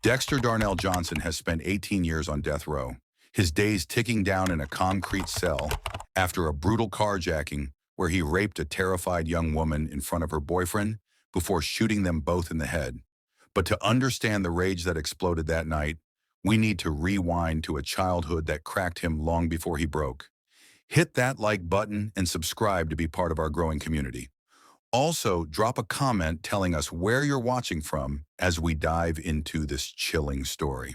Dexter Darnell Johnson has spent 18 years on death row, his days ticking down in a concrete cell after a brutal carjacking where he raped a terrified young woman in front of her boyfriend before shooting them both in the head. But to understand the rage that exploded that night, we need to rewind to a childhood that cracked him long before he broke. Hit that like button and subscribe to be part of our growing community. Also, drop a comment telling us where you're watching from as we dive into this chilling story.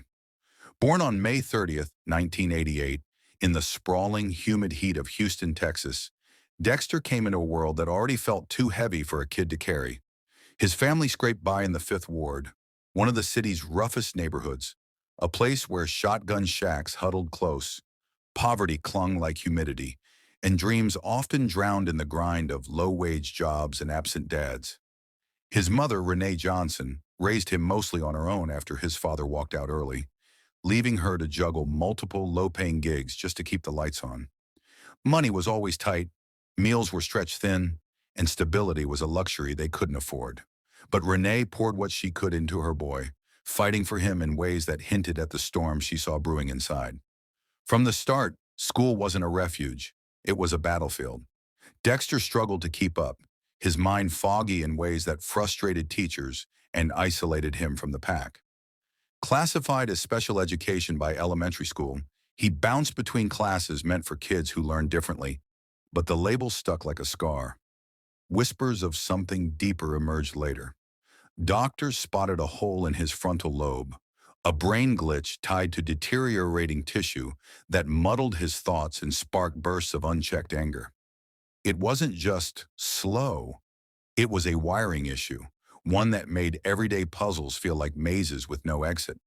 Born on May 30th, 1988, in the sprawling, humid heat of Houston, Texas, Dexter came into a world that already felt too heavy for a kid to carry. His family scraped by in the Fifth Ward, one of the city's roughest neighborhoods, a place where shotgun shacks huddled close, poverty clung like humidity, and dreams often drowned in the grind of low-wage jobs and absent dads. His mother, Renee Johnson, raised him mostly on her own after his father walked out early, leaving her to juggle multiple low-paying gigs just to keep the lights on. Money was always tight, meals were stretched thin, and stability was a luxury they couldn't afford. But Renee poured what she could into her boy, fighting for him in ways that hinted at the storm she saw brewing inside. From the start, school wasn't a refuge. It was a battlefield. Dexter struggled to keep up, his mind foggy in ways that frustrated teachers and isolated him from the pack. Classified as special education by elementary school, he bounced between classes meant for kids who learned differently, but the label stuck like a scar. Whispers of something deeper emerged later. Doctors spotted a hole in his frontal lobe, a brain glitch tied to deteriorating tissue that muddled his thoughts and sparked bursts of unchecked anger. It wasn't just slow, it was a wiring issue, one that made everyday puzzles feel like mazes with no exit.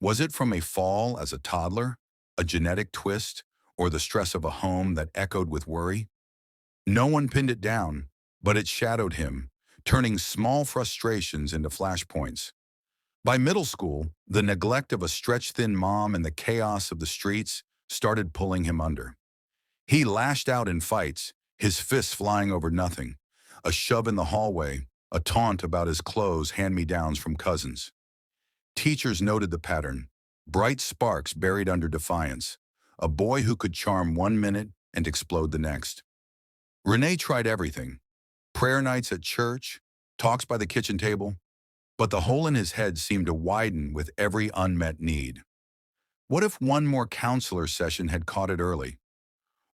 Was it from a fall as a toddler, a genetic twist, or the stress of a home that echoed with worry? No one pinned it down, but it shadowed him, turning small frustrations into flashpoints. By middle school, the neglect of a stretched-thin mom and the chaos of the streets started pulling him under. He lashed out in fights, his fists flying over nothing, a shove in the hallway, a taunt about his clothes hand-me-downs from cousins. Teachers noted the pattern, bright sparks buried under defiance, a boy who could charm 1 minute and explode the next. Renee tried everything, prayer nights at church, talks by the kitchen table, but the hole in his head seemed to widen with every unmet need. What if one more counselor session had caught it early?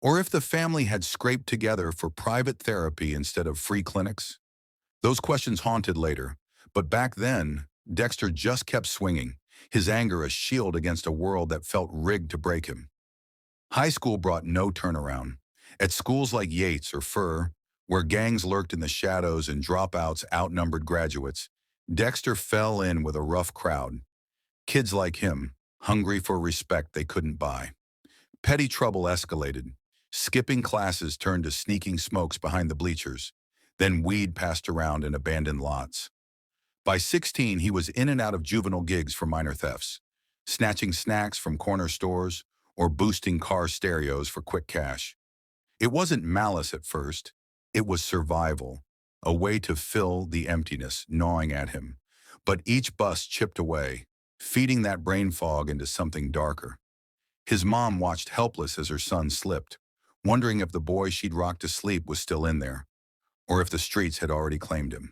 Or if the family had scraped together for private therapy instead of free clinics? Those questions haunted later, but back then, Dexter just kept swinging, his anger a shield against a world that felt rigged to break him. High school brought no turnaround. At schools like Yates or Furr, where gangs lurked in the shadows and dropouts outnumbered graduates, Dexter fell in with a rough crowd. Kids like him, hungry for respect they couldn't buy. Petty trouble escalated. Skipping classes turned to sneaking smokes behind the bleachers. Then weed passed around in abandoned lots. By 16, he was in and out of juvenile gigs for minor thefts, snatching snacks from corner stores or boosting car stereos for quick cash. It wasn't malice at first. It was survival, a way to fill the emptiness gnawing at him. But each bust chipped away, feeding that brain fog into something darker. His mom watched helpless as her son slipped, wondering if the boy she'd rocked to sleep was still in there, or if the streets had already claimed him.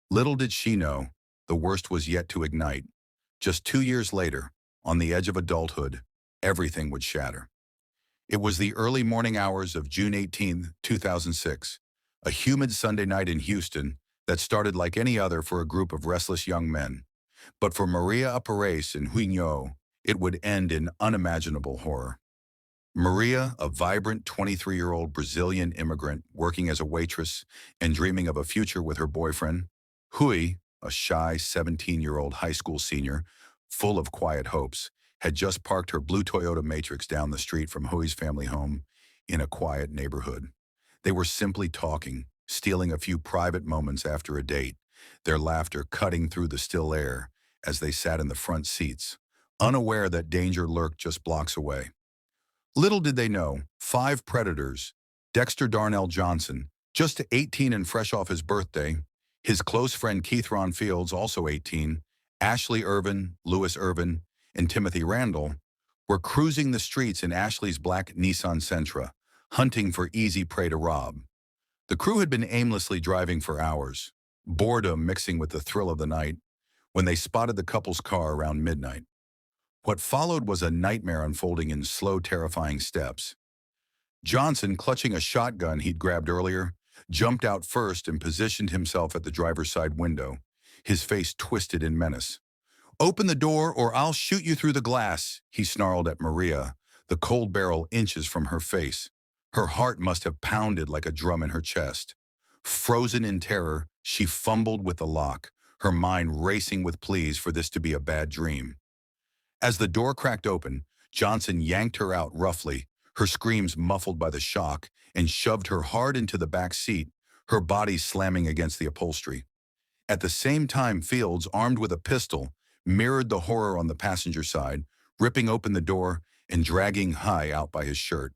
Little did she know, the worst was yet to ignite. Just 2 years later, on the edge of adulthood, everything would shatter. It was the early morning hours of June 18, 2006, a humid Sunday night in Houston that started like any other for a group of restless young men. But for Maria Aparece and Huinho, it would end in unimaginable horror. Maria, a vibrant 23-year-old Brazilian immigrant working as a waitress and dreaming of a future with her boyfriend. Hui, a shy 17-year-old high school senior, full of quiet hopes, had just parked her blue Toyota Matrix down the street from Hui's family home in a quiet neighborhood. They were simply talking, stealing a few private moments after a date, their laughter cutting through the still air as they sat in the front seats, unaware that danger lurked just blocks away. Little did they know, 5 predators, Dexter Darnell Johnson, just 18 and fresh off his birthday, his close friend Keith Ron Fields, also 18, Ashley Irvin, Lewis Irvin, and Timothy Randall were cruising the streets in Ashley's black Nissan Sentra, hunting for easy prey to rob. The crew had been aimlessly driving for hours, boredom mixing with the thrill of the night, when they spotted the couple's car around midnight. What followed was a nightmare unfolding in slow, terrifying steps. Johnson, clutching a shotgun he'd grabbed earlier, jumped out first and positioned himself at the driver's side window, his face twisted in menace. "Open the door or I'll shoot you through the glass," he snarled at Maria, the cold barrel inches from her face. Her heart must have pounded like a drum in her chest. Frozen in terror, she fumbled with the lock, her mind racing with pleas for this to be a bad dream. As the door cracked open, Johnson yanked her out roughly, her screams muffled by the shock, and shoved her hard into the back seat, her body slamming against the upholstery. At the same time, Fields, armed with a pistol, mirrored the horror on the passenger side, ripping open the door and dragging Huey out by his shirt.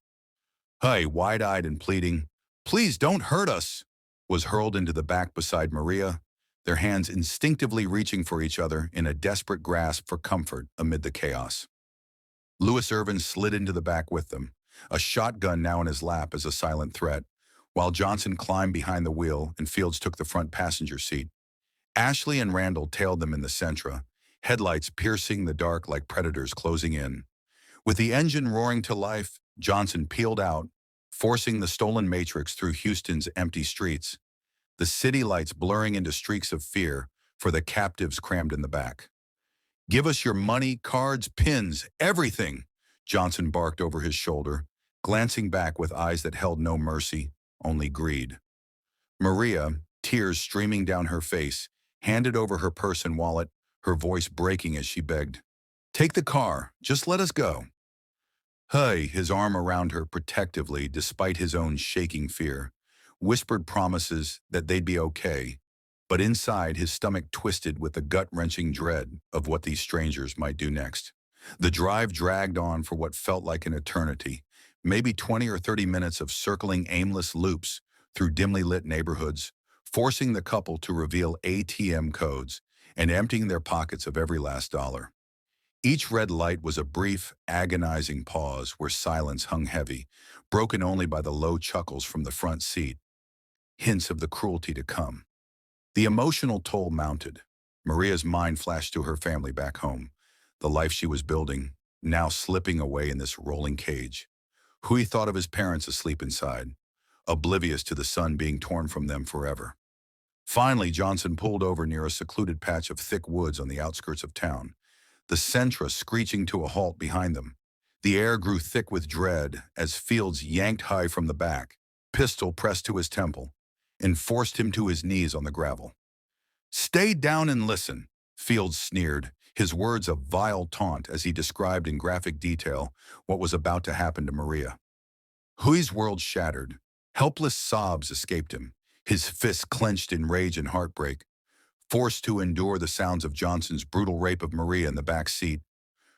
Huey, wide-eyed and pleading, "Please don't hurt us," was hurled into the back beside Maria, their hands instinctively reaching for each other in a desperate grasp for comfort amid the chaos. Lewis Irvin slid into the back with them, a shotgun now in his lap as a silent threat, while Johnson climbed behind the wheel and Fields took the front passenger seat. Ashley and Randall tailed them in the Sentra, headlights piercing the dark like predators closing in. With the engine roaring to life, Johnson peeled out, forcing the stolen Matrix through Houston's empty streets, the city lights blurring into streaks of fear for the captives crammed in the back. "Give us your money, cards, pins, everything," Johnson barked over his shoulder, glancing back with eyes that held no mercy, only greed. Maria, tears streaming down her face, handed over her purse and wallet, her voice breaking as she begged, "Take the car, just let us go." Huey, his arm around her protectively despite his own shaking fear, whispered promises that they'd be okay, but inside his stomach twisted with the gut-wrenching dread of what these strangers might do next. The drive dragged on for what felt like an eternity, maybe 20 or 30 minutes of circling aimless loops through dimly lit neighborhoods, forcing the couple to reveal ATM codes and emptying their pockets of every last dollar. Each red light was a brief, agonizing pause where silence hung heavy, broken only by the low chuckles from the front seat, hints of the cruelty to come. The emotional toll mounted. Maria's mind flashed to her family back home, the life she was building, now slipping away in this rolling cage. Huey thought of his parents asleep inside, oblivious to the son being torn from them forever. Finally, Johnson pulled over near a secluded patch of thick woods on the outskirts of town, the Sentra screeching to a halt behind them. The air grew thick with dread as Fields yanked Huey from the back, pistol pressed to his temple, and forced him to his knees on the gravel. "Stay down and listen," Fields sneered, his words a vile taunt as he described in graphic detail what was about to happen to Maria. Huey's world shattered. Helpless sobs escaped him, his fists clenched in rage and heartbreak, forced to endure the sounds of Johnson's brutal rape of Maria in the back seat,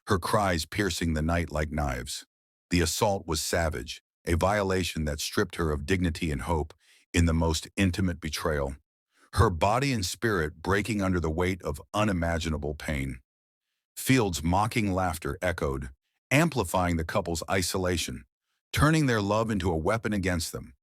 her cries piercing the night like knives. The assault was savage, a violation that stripped her of dignity and hope in the most intimate betrayal, her body and spirit breaking under the weight of unimaginable pain. Fields' mocking laughter echoed, amplifying the couple's isolation, turning their love into a weapon against them.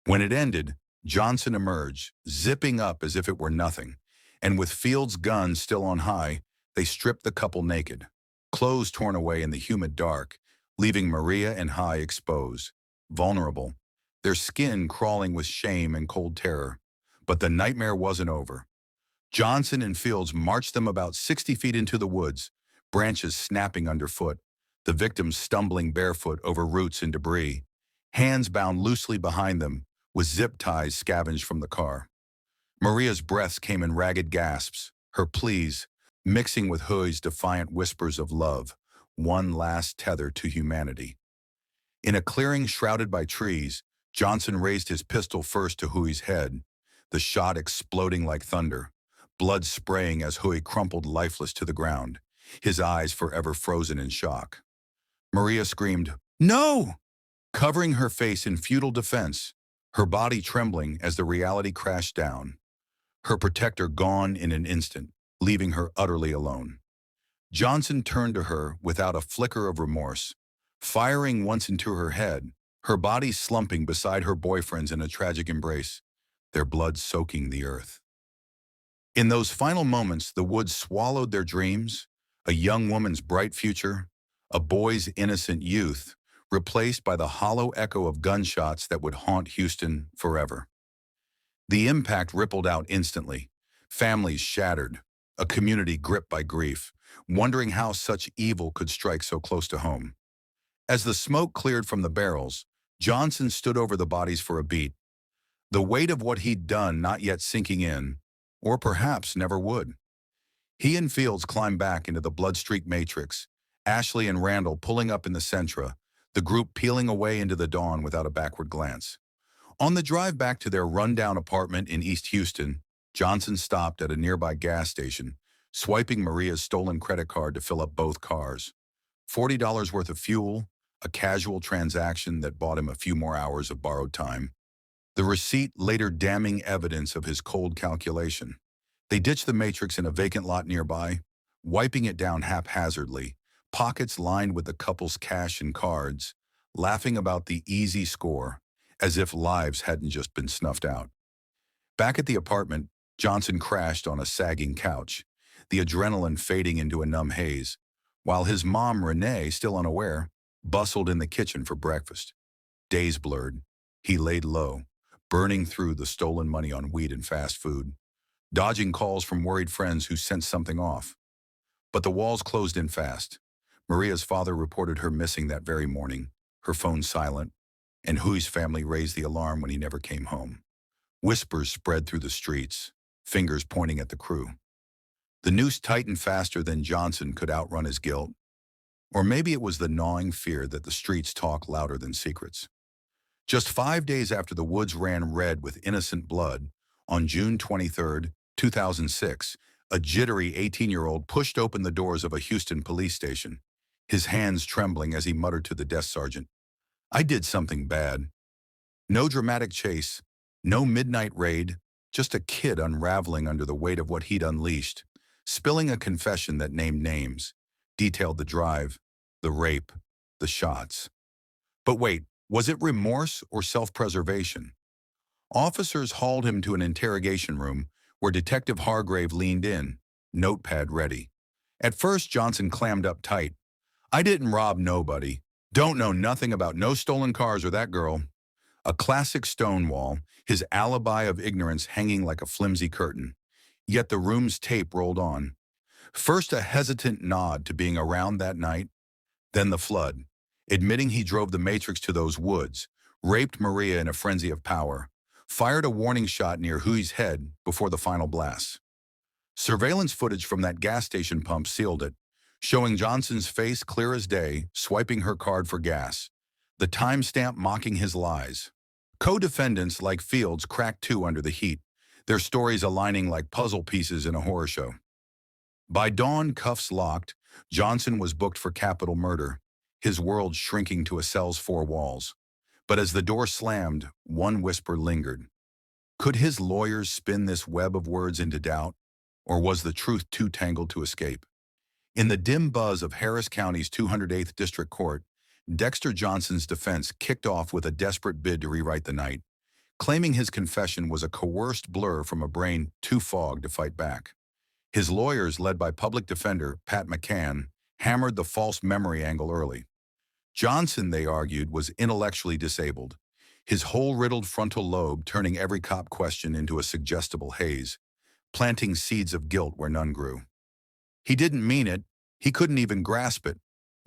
When it ended, Johnson emerged, zipping up as if it were nothing, and with Fields' gun still on high, they stripped the couple naked, clothes torn away in the humid dark, leaving Maria and Huey exposed, vulnerable, their skin crawling with shame and cold terror. But the nightmare wasn't over. Johnson and Fields marched them about 60 feet into the woods, branches snapping underfoot, the victims stumbling barefoot over roots and debris, hands bound loosely behind them, with zip ties scavenged from the car. Maria's breaths came in ragged gasps, her pleas mixing with Huey's defiant whispers of love, one last tether to humanity. In a clearing shrouded by trees, Johnson raised his pistol first to Huey's head, the shot exploding like thunder, blood spraying as Huey crumpled lifeless to the ground, his eyes forever frozen in shock. Maria screamed, "No!" covering her face in futile defense, her body trembling as the reality crashed down. Her protector gone in an instant, leaving her utterly alone. Johnson turned to her without a flicker of remorse, firing once into her head, her body slumping beside her boyfriend's in a tragic embrace, their blood soaking the earth. In those final moments, the woods swallowed their dreams, a young woman's bright future, a boy's innocent youth, replaced by the hollow echo of gunshots that would haunt Houston forever. The impact rippled out instantly, families shattered, a community gripped by grief, wondering how such evil could strike so close to home. As the smoke cleared from the barrels, Johnson stood over the bodies for a beat, the weight of what he'd done not yet sinking in, or perhaps never would. He and Fields climbed back into the blood-streaked matrix, Ashley and Randall pulling up in the Sentra, the group peeling away into the dawn without a backward glance. On the drive back to their rundown apartment in East Houston, Johnson stopped at a nearby gas station, swiping Maria's stolen credit card to fill up both cars. $40 worth of fuel, a casual transaction that bought him a few more hours of borrowed time. The receipt later damning evidence of his cold calculation. They ditched the Matrix in a vacant lot nearby, wiping it down haphazardly, pockets lined with the couple's cash and cards, laughing about the easy score, as if lives hadn't just been snuffed out. Back at the apartment, Johnson crashed on a sagging couch, the adrenaline fading into a numb haze, while his mom, Renee, still unaware, bustled in the kitchen for breakfast. Days blurred. He laid low, burning through the stolen money on weed and fast food, dodging calls from worried friends who sensed something off. But the walls closed in fast. Maria's father reported her missing that very morning, her phone silent, and Hui's family raised the alarm when he never came home. Whispers spread through the streets, fingers pointing at the crew. The noose tightened faster than Johnson could outrun his guilt. Or maybe it was the gnawing fear that the streets talk louder than secrets. Just 5 days after the woods ran red with innocent blood, on June 23, 2006, a jittery 18-year-old pushed open the doors of a Houston police station, his hands trembling as he muttered to the desk sergeant, "I did something bad." No dramatic chase, no midnight raid, just a kid unraveling under the weight of what he'd unleashed, spilling a confession that named names, detailed the drive, the rape, the shots. But wait, was it remorse or self-preservation? Officers hauled him to an interrogation room where Detective Hargrave leaned in, notepad ready. At first, Johnson clammed up tight. "I didn't rob nobody. Don't know nothing about no stolen cars or that girl." A classic Stonewall, his alibi of ignorance hanging like a flimsy curtain. Yet the room's tape rolled on. First a hesitant nod to being around that night, then the flood, admitting he drove the Matrix to those woods, raped Maria in a frenzy of power, fired a warning shot near Hui's head before the final blast. Surveillance footage from that gas station pump sealed it, showing Johnson's face clear as day, swiping her card for gas, the timestamp mocking his lies. Co-defendants like Fields cracked too under the heat, their stories aligning like puzzle pieces in a horror show. By dawn, cuffs locked, Johnson was booked for capital murder, his world shrinking to a cell's four walls. But as the door slammed, one whisper lingered. Could his lawyers spin this web of words into doubt, or was the truth too tangled to escape? In the dim buzz of Harris County's 208th District Court, Dexter Johnson's defense kicked off with a desperate bid to rewrite the night, claiming his confession was a coerced blur from a brain too fogged to fight back. His lawyers, led by public defender Pat McCann, hammered the false memory angle early. Johnson, they argued, was intellectually disabled, his whole riddled frontal lobe turning every cop question into a suggestible haze, planting seeds of guilt where none grew. He didn't mean it. He couldn't even grasp it,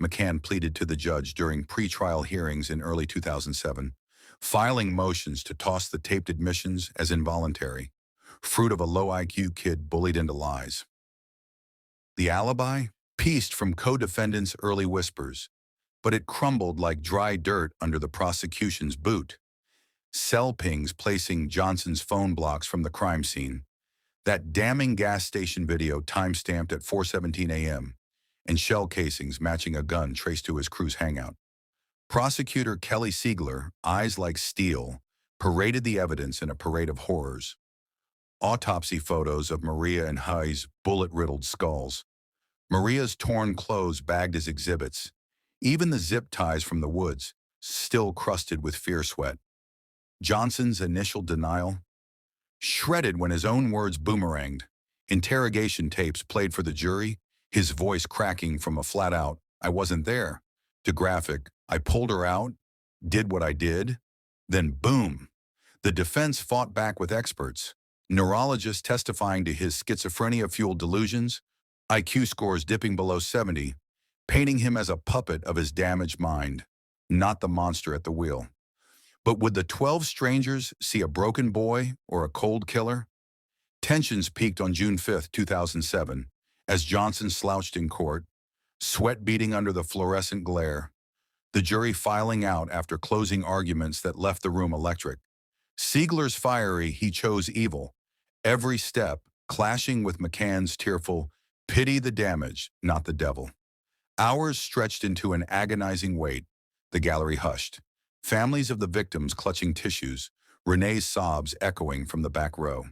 McCann pleaded to the judge during pre-trial hearings in early 2007, filing motions to toss the taped admissions as involuntary, fruit of a low IQ kid bullied into lies. The alibi? Pieced from co-defendants' early whispers, but it crumbled like dry dirt under the prosecution's boot. Cell pings placing Johnson's phone blocks from the crime scene, that damning gas station video time-stamped at 4:17 a.m., and shell casings matching a gun traced to his crew's hangout. Prosecutor Kelly Siegler, eyes like steel, paraded the evidence in a parade of horrors. Autopsy photos of Maria and Huy's bullet-riddled skulls. Maria's torn clothes bagged as exhibits. Even the zip ties from the woods, still crusted with fear sweat. Johnson's initial denial, shredded when his own words boomeranged. Interrogation tapes played for the jury, his voice cracking from a flat-out, "I wasn't there," to graphic, "I pulled her out, did what I did." Then boom! The defense fought back with experts, neurologists testifying to his schizophrenia-fueled delusions, IQ scores dipping below 70, painting him as a puppet of his damaged mind, not the monster at the wheel. But would the 12 strangers see a broken boy or a cold killer? Tensions peaked on June 5, 2007, as Johnson slouched in court, sweat beading under the fluorescent glare, the jury filing out after closing arguments that left the room electric. Siegler's fiery "he chose evil," every step clashing with McCann's tearful "pity the damage, not the devil." Hours stretched into an agonizing wait. The gallery hushed. Families of the victims clutching tissues, Renee's sobs echoing from the back row.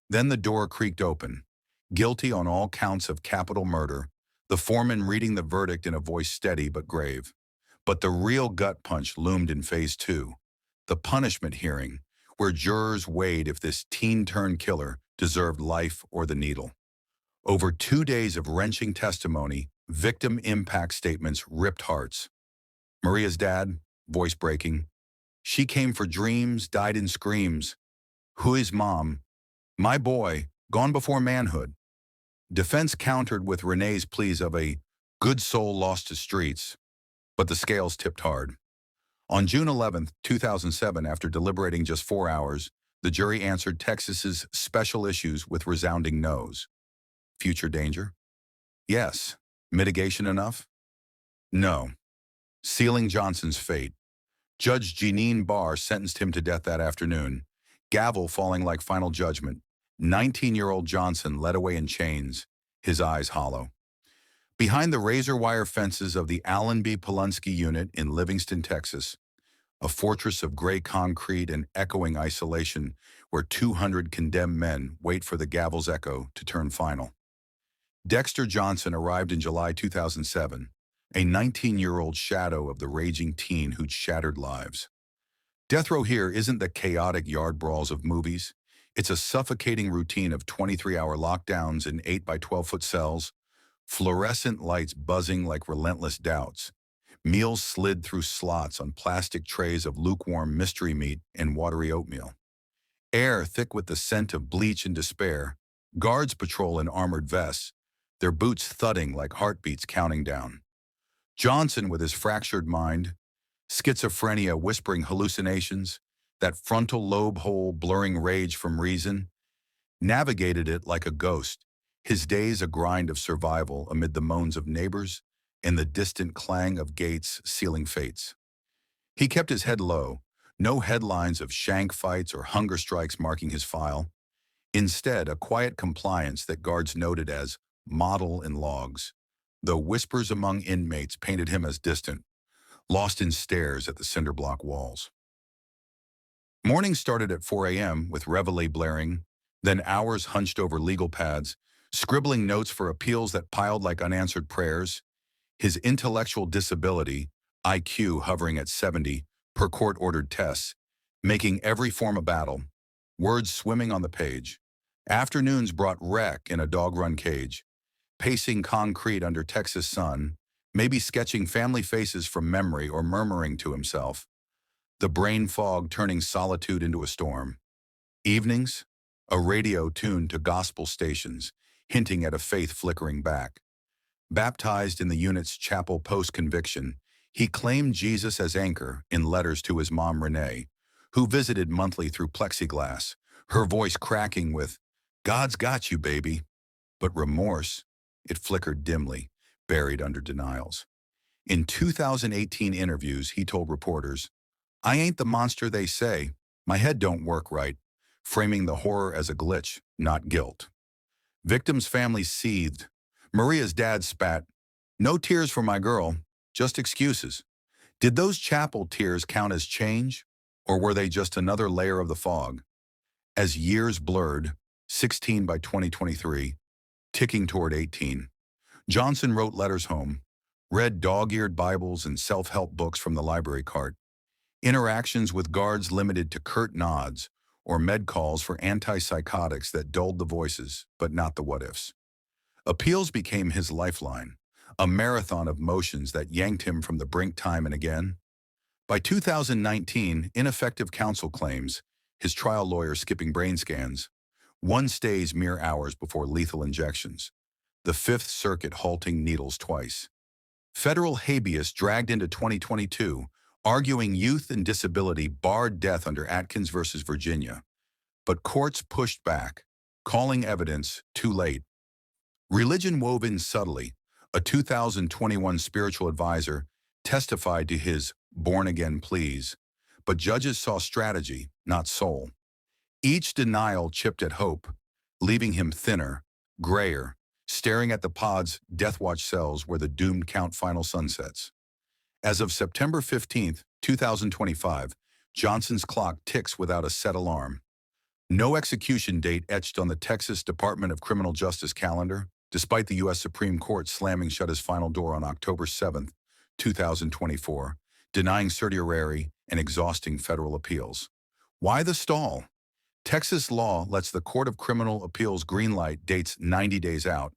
Then the door creaked open. Guilty on all counts of capital murder, the foreman reading the verdict in a voice steady but grave. But the real gut punch loomed in phase 2, the punishment hearing, where jurors weighed if this teen-turned killer deserved life or the needle. Over 2 days of wrenching testimony, victim impact statements ripped hearts. Maria's dad, voice breaking. "She came for dreams, died in screams." Huy's mom, "My boy, gone before manhood." Defense countered with Renee's pleas of a good soul lost to streets, but the scales tipped hard. On June 11, 2007, after deliberating just 4 hours, the jury answered Texas's special issues with resounding no's. Future danger? Yes. Mitigation enough? No. Sealing Johnson's fate. Judge Jeanine Barr sentenced him to death that afternoon, gavel falling like final judgment. 19-year-old Johnson led away in chains, his eyes hollow. Behind the razor-wire fences of the Allenby Polunsky Unit in Livingston, Texas, a fortress of gray concrete and echoing isolation where 200 condemned men wait for the gavel's echo to turn final. Dexter Johnson arrived in July 2007, a 19-year-old shadow of the raging teen who'd shattered lives. Death row here isn't the chaotic yard brawls of movies. It's a suffocating routine of 23-hour lockdowns in 8 by 12-foot cells, fluorescent lights buzzing like relentless doubts, meals slid through slots on plastic trays of lukewarm mystery meat and watery oatmeal, air thick with the scent of bleach and despair, guards patrol in armored vests, their boots thudding like heartbeats counting down. Johnson, with his fractured mind, schizophrenia whispering hallucinations, that frontal lobe hole blurring rage from reason, navigated it like a ghost, his days a grind of survival amid the moans of neighbors and the distant clang of gates sealing fates. He kept his head low, no headlines of shank fights or hunger strikes marking his file. Instead, a quiet compliance that guards noted as model in logs, though whispers among inmates painted him as distant, lost in stares at the cinder block walls. Morning started at 4 a.m. with reveille blaring, then hours hunched over legal pads, scribbling notes for appeals that piled like unanswered prayers, his intellectual disability, IQ hovering at 70, per court-ordered tests, making every form a battle, words swimming on the page. Afternoons brought wreck in a dog-run cage, pacing concrete under Texas sun, maybe sketching family faces from memory or murmuring to himself, the brain fog turning solitude into a storm. Evenings, a radio tuned to gospel stations, hinting at a faith flickering back. Baptized in the unit's chapel post-conviction, he claimed Jesus as anchor in letters to his mom Renee, who visited monthly through plexiglass, her voice cracking with, "God's got you, baby." But remorse, it flickered dimly, buried under denials. In 2018 interviews, he told reporters, "I ain't the monster they say. My head don't work right," framing the horror as a glitch, not guilt. Victims' families seethed. Maria's dad spat, "No tears for my girl, just excuses." Did those chapel tears count as change, or were they just another layer of the fog? As years blurred, 16 by 2023, ticking toward 18. Johnson wrote letters home, read dog-eared Bibles and self-help books from the library cart. Interactions with guards limited to curt nods or med calls for antipsychotics that dulled the voices, but not the what-ifs. Appeals became his lifeline, a marathon of motions that yanked him from the brink time and again. By 2019, ineffective counsel claims, his trial lawyer skipping brain scans, one stays mere hours before lethal injections, the Fifth Circuit halting needles twice. Federal habeas dragged into 2022, arguing youth and disability barred death under Atkins versus Virginia. But courts pushed back, calling evidence too late. Religion wove in subtly. A 2021 spiritual advisor testified to his born-again pleas, but judges saw strategy, not soul. Each denial chipped at hope, leaving him thinner, grayer, staring at the pod's death watch cells where the doomed count final sunsets. As of September 15, 2025, Johnson's clock ticks without a set alarm. No execution date etched on the Texas Department of Criminal Justice calendar, despite the U.S. Supreme Court slamming shut his final door on October 7, 2024, denying certiorari and exhausting federal appeals. Why the stall? Texas law lets the Court of Criminal Appeals greenlight dates 90 days out,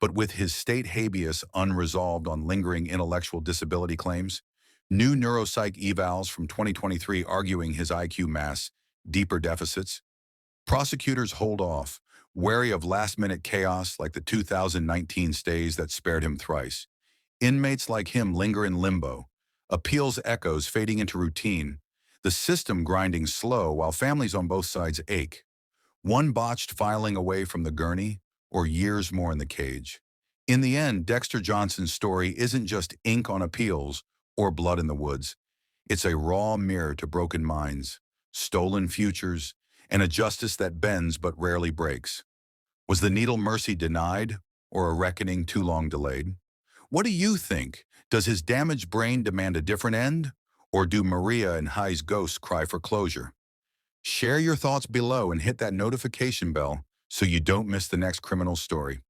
but with his state habeas unresolved on lingering intellectual disability claims, new neuropsych evals from 2023 arguing his IQ mass, deeper deficits, prosecutors hold off, wary of last-minute chaos like the 2019 stays that spared him thrice. Inmates like him linger in limbo, appeals echoes fading into routine, the system grinding slow while families on both sides ache. One botched filing away from the gurney, or years more in the cage. In the end, Dexter Johnson's story isn't just ink on appeals or blood in the woods. It's a raw mirror to broken minds, stolen futures, and a justice that bends but rarely breaks. Was the needle mercy denied, or a reckoning too long delayed? What do you think? Does his damaged brain demand a different end? Or do Maria and High's ghosts cry for closure? Share your thoughts below and hit that notification bell so you don't miss the next criminal story.